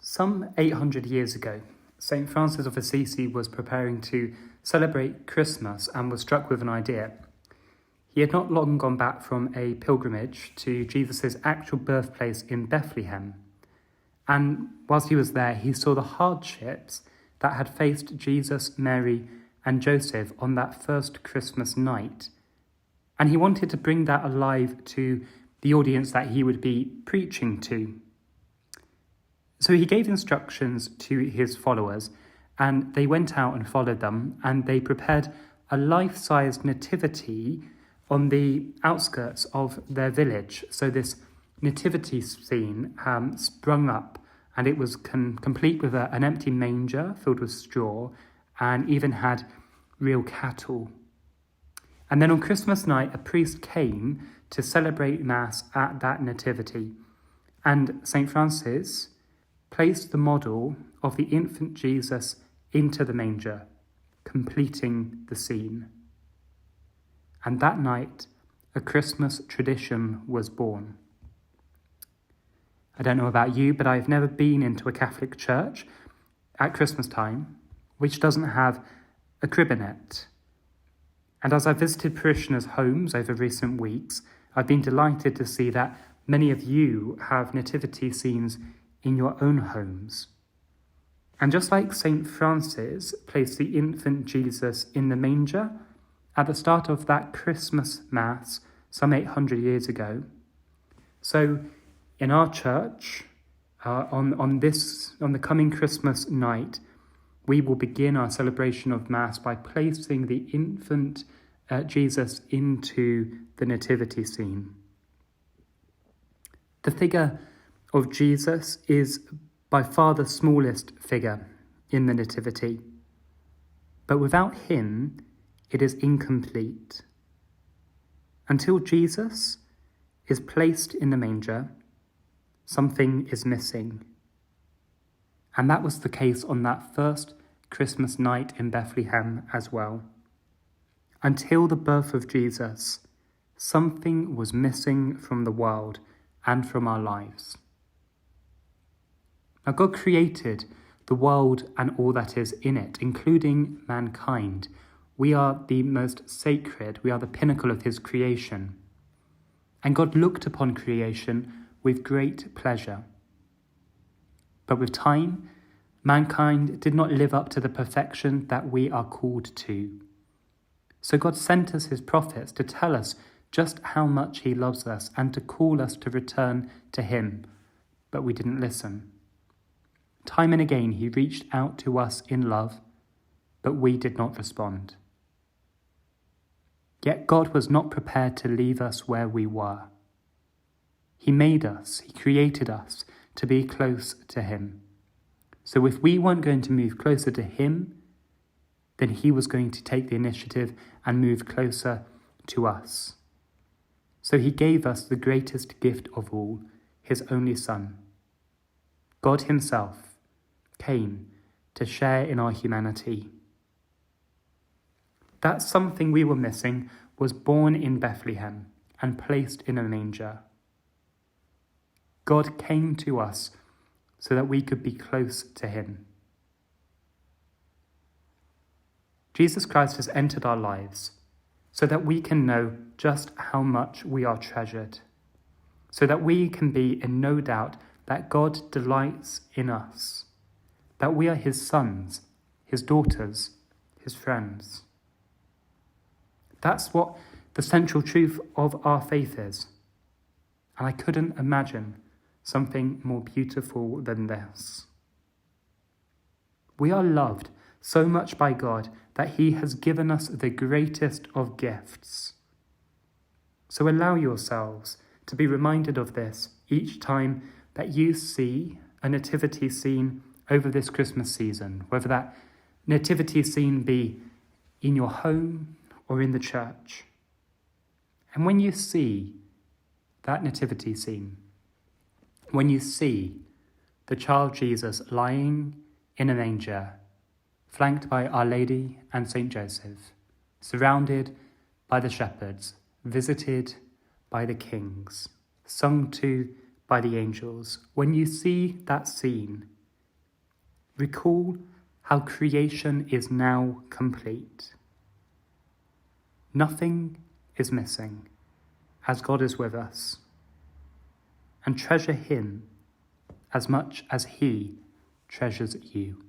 Some 800 years ago, St. Francis of Assisi was preparing to celebrate Christmas and was struck with an idea. He had not long gone back from a pilgrimage to Jesus' actual birthplace in Bethlehem. And whilst he was there, he saw the hardships that had faced Jesus, Mary, and Joseph on that first Christmas night. And he wanted to bring that alive to the audience that he would be preaching to. So he gave instructions to his followers, and they went out and followed them, and they prepared a life-sized nativity on the outskirts of their village. So this nativity scene sprung up, and it was complete with an empty manger filled with straw, and even had real cattle. And then on Christmas night, a priest came to celebrate Mass at that nativity, and St. Francis placed the model of the infant Jesus into the manger, completing the scene. And that night, a Christmas tradition was born. I don't know about you, but I've never been into a Catholic church at Christmas time which doesn't have a crib in it. And as I've visited parishioners' homes over recent weeks, I've been delighted to see that many of you have nativity scenes in your own homes. And just like St. Francis placed the infant Jesus in the manger at the start of that Christmas Mass some 800 years ago, so in our church, on the coming Christmas night, we will begin our celebration of Mass by placing the infant Jesus into the nativity scene. The figure of Jesus is by far the smallest figure in the nativity, but without him, it is incomplete. Until Jesus is placed in the manger, something is missing. And that was the case on that first Christmas night in Bethlehem as well. Until the birth of Jesus, something was missing from the world and from our lives. Now, God created the world and all that is in it, including mankind. We are the most sacred, we are the pinnacle of his creation. And God looked upon creation with great pleasure. But with time, mankind did not live up to the perfection that we are called to. So God sent us his prophets to tell us just how much he loves us and to call us to return to him, but we didn't listen. Time and again he reached out to us in love, but we did not respond. Yet God was not prepared to leave us where we were. He made us, he created us to be close to him. So if we weren't going to move closer to him, then he was going to take the initiative and move closer to us. So he gave us the greatest gift of all, his only Son. God himself came to share in our humanity. That something we were missing was born in Bethlehem and placed in a manger. God came to us so that we could be close to him. Jesus Christ has entered our lives so that we can know just how much we are treasured, so that we can be in no doubt that God delights in us, that we are his sons, his daughters, his friends. That's what the central truth of our faith is. And I couldn't imagine something more beautiful than this. We are loved so much by God that he has given us the greatest of gifts. So allow yourselves to be reminded of this each time that you see a nativity scene over this Christmas season, whether that nativity scene be in your home or in the church. And when you see that nativity scene, when you see the child Jesus lying in a manger, flanked by Our Lady and St. Joseph, surrounded by the shepherds, visited by the kings, sung to by the angels, when you see that scene, Recall how creation is now complete. Nothing is missing, as God is with us. And treasure him as much as he treasures you.